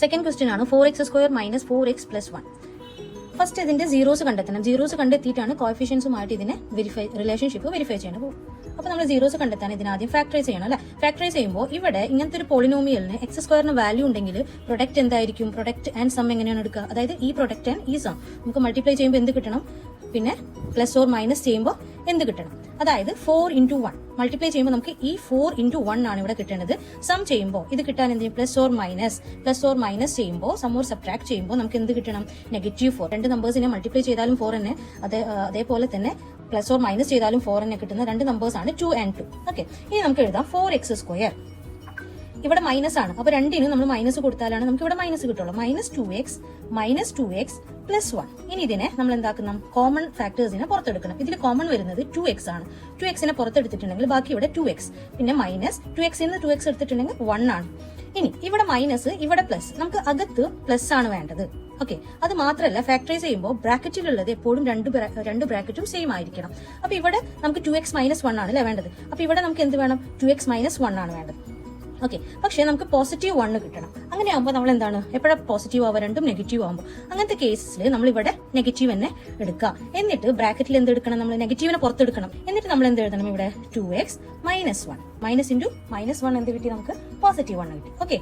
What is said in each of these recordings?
Second question ആണ് 4x² - 4x + 1. First ഇതിന്റെ zeros കണ്ടെത്തണം. സീറോസ് കണ്ടെത്തിയിട്ടാണ് കോഎഫിഷ്യൻസുമായിട്ട് ഇതിനെ റിലേഷൻഷിപ്പ് വെരിഫൈ ചെയ്യണം. അപ്പോൾ നമ്മൾ സീറോസ് കണ്ടെത്താൻ ഇതിനാദ്യം ഫാക്ടറൈസ് ചെയ്യണം അല്ലെ. ഫാക്ടറൈസ് ചെയ്യുമ്പോൾ ഇവിടെ ഇങ്ങനത്തെ ഒരു പോളിനോമിയലിന് x² വാല്യൂ ഉണ്ടെങ്കിൽ പ്രൊഡക്റ്റ് എന്തായിരിക്കും? പ്രൊഡക്റ്റ് ആൻഡ് സം എങ്ങനെയാണ് എടുക്കുക? അതായത് ഈ പ്രൊഡക്റ്റ് ആൻഡ് ഈ സം നമുക്ക് മൾട്ടിപ്ലൈ ചെയ്യുമ്പോൾ എന്ത് കിട്ടണം? പിന്നെ പ്ലസ് ഓർ മൈനസ് ചെയ്യുമ്പോൾ എന്ത് കിട്ടണം? അതായത് 4 × 1 മൾട്ടിപ്ലൈ ചെയ്യുമ്പോൾ നമുക്ക് ഈ 4 × 1 ആണ് ഇവിടെ കിട്ടേണ്ടത്. സം ചെയ്യുമ്പോൾ ഇത് കിട്ടാൻ എന്ത് ചെയ്യും? പ്ലസ് ഓർ മൈനസ് ചെയ്യുമ്പോൾ സം ഓർ സബ്ട്രാക്ട് ചെയ്യുമ്പോൾ നമുക്ക് എന്ത് കിട്ടണം? -4. രണ്ട് നമ്പേഴ്സിനെ മൾട്ടിപ്ലൈ ചെയ്താലും 4 തന്നെ, അതേപോലെ തന്നെ പ്ലസ് ഓർ മൈനസ് ചെയ്താലും 4 തന്നെ കിട്ടുന്ന രണ്ട് നമ്പേഴ്സ് ആണ് 2 and 2. ഓക്കെ, ഇനി നമുക്ക് എഴുതാം 4x². ഇവിടെ മൈനസ് ആണ്, അപ്പൊ രണ്ടിനും നമ്മൾ മൈനസ് കൊടുത്താലാണ് നമുക്ക് ഇവിടെ മൈനസ് കിട്ടുള്ളൂ. -2x + 1. ഇനി ഇതിനെ നമ്മൾ എന്താക്കണം? കോമൺ ഫാക്ടേഴ്സിനെ പുറത്തെടുക്കണം. ഇതിൽ കോമൺ വരുന്നത് 2x ആണ്. 2xനെ പുറത്തെടുത്തിട്ടുണ്ടെങ്കിൽ ബാക്കി ഇവിടെ 2x, പിന്നെ -2x നിന്ന് 2x എടുത്തിട്ടുണ്ടെങ്കിൽ 1 ആണ്. ഇനി ഇവിടെ മൈനസ്, ഇവിടെ പ്ലസ്, നമുക്ക് അകത്ത് പ്ലസ് ആണ് വേണ്ടത്. ഓക്കെ, അത് മാത്രമല്ല ഫാക്ടറൈസ് ചെയ്യുമ്പോൾ ബ്രാക്കറ്റിലുള്ളത് എപ്പോഴും രണ്ട് ബ്രാക്കറ്റും സെയിം ആയിരിക്കണം. അപ്പൊ ഇവിടെ നമുക്ക് 2x - 1 ആണ് അല്ലേ വേണ്ടത്. അപ്പൊ ഇവിടെ നമുക്ക് എന്ത് വേണം? 2x - 1 ആണ് വേണ്ടത്. ഓക്കെ, പക്ഷെ നമുക്ക് +1 കിട്ടണം. അങ്ങനെ ആകുമ്പോൾ നമ്മൾ എന്താണ്? എപ്പോഴാണ് പോസിറ്റീവ് ആവുക? രണ്ടും നെഗറ്റീവ് ആകുമ്പോൾ. അങ്ങനത്തെ കേസിൽ നമ്മൾ ഇവിടെ നെഗറ്റീവ് തന്നെ എടുക്കുക. എന്നിട്ട് ബ്രാക്കറ്റിൽ എന്ത് എടുക്കണം? നമ്മൾ നെഗറ്റീവിനെ പുറത്തെടുക്കണം. എന്നിട്ട് നമ്മൾ എന്ത് എഴുതണം? ഇവിടെ 2x - 1 - -1 എന്ത് കിട്ടി? നമുക്ക് +1 കിട്ടി. Okay,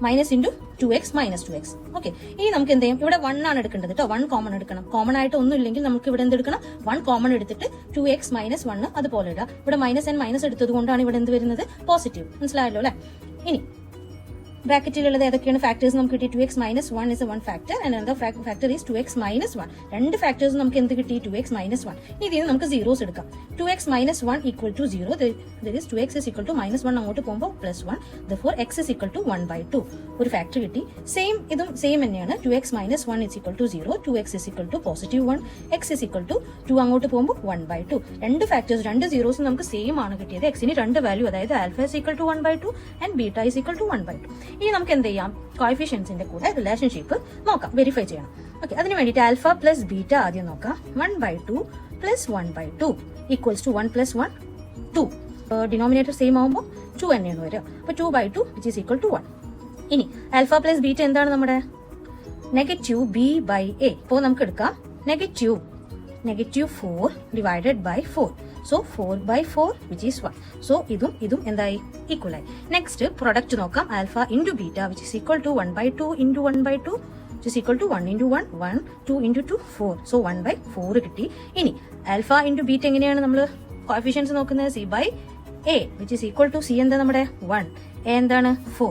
-2x - 2x. ഓക്കെ, ഇനി നമുക്ക് എന്ത് ചെയ്യും? ഇവിടെ 1 ആണ് എടുക്കേണ്ടത് കേട്ടോ. 1 കോമൺ എടുക്കണം. കോമൺ ആയിട്ട് ഒന്നും ഇല്ലെങ്കിൽ നമുക്ക് ഇവിടെ എന്ത് എടുക്കണം? 1 കോമൺ എടുത്തിട്ട് 2x - 1 അതുപോലെ ഇടുക. ഇവിടെ മൈനസ് എടുത്തത് കൊണ്ടാണ് ഇവിടെ എന്ത് വരുന്നത്? പോസിറ്റീവ്. മനസ്സിലായല്ലോ അല്ലെ. ഇനി ബ്രാക്കറ്റിലുള്ളത് ഏതൊക്കെയാണ് ഫാക്ടേഴ്സ് നമുക്ക് കിട്ടി? 2x - 1 is one factor and another factor is 2x - 1. രണ്ട് ഫാക്ടേഴ്സ് നമുക്ക് എന്ത് കിട്ടി? 2x - 1. ഇനി ഇതിന് നമുക്ക് സീറോസ് എടുക്കാം. 2x - 1 = 0. There is 2x is equal to -1 അങ്ങോട്ട് പോകുമ്പോൾ +1. Therefore x is equal to 1/2. ഒരു ഫാക്ടർ കിട്ടി. ഇതും സെയിം തന്നെയാണ്. 2x - 1 is equal to 0. 2x is equal to +1. x is equal to 2 അങ്ങോട്ട് പോകുമ്പോൾ 1/2. രണ്ട് ഫാക്ടേഴ്സ്, രണ്ട് സീറോസ് നമുക്ക് സെയിം ആണ് കിട്ടിയത്. എക്സിന് രണ്ട് വാല്യൂ, അതായത് alpha is equal to 1/2 and beta is equal to 1/2. ഇനി നമുക്ക് എന്ത് ചെയ്യാം? കോഎഫിഷ്യൻസിന്റെ കൂടെ റിലേഷൻഷിപ്പ് നോക്കാം, വെരിഫൈ ചെയ്യണം. ഓക്കെ, അതിന് വേണ്ടിയിട്ട് ആൽഫ പ്ലസ് ബീറ്റ ആദ്യം നോക്കാം. 1/2 + 1/2 = 1 + 1 2. ഡിനോമിനേറ്റർ സെയിം ആവുമ്പോൾ 2 തന്നെയാണ് വരിക. അപ്പൊ 2/2 which is equal to 1. ഇനി ആൽഫ പ്ലസ് ബീറ്റ എന്താണ്? നമ്മുടെ -b/a. അപ്പോൾ നമുക്ക് എടുക്കാം -4 / 4. So 4/4 which is 1. So ഇതും എന്തായി? ഈക്വൽ ആയി. നെക്സ്റ്റ് പ്രൊഡക്റ്റ് നോക്കാം. Alpha × beta which is equal to 1/2 × 1/2 which is equal to 1 × 1 1 2 × 2 4. So 1/4 കിട്ടി. ഇനി ആൽഫ × ബീറ്റ എങ്ങനെയാണ് നമ്മൾ കോഎഫിഷ്യൻസ് നോക്കുന്നത്? c/a which is equal to c എന്താ? നമ്മുടെ 1, a എന്താണ്? 4.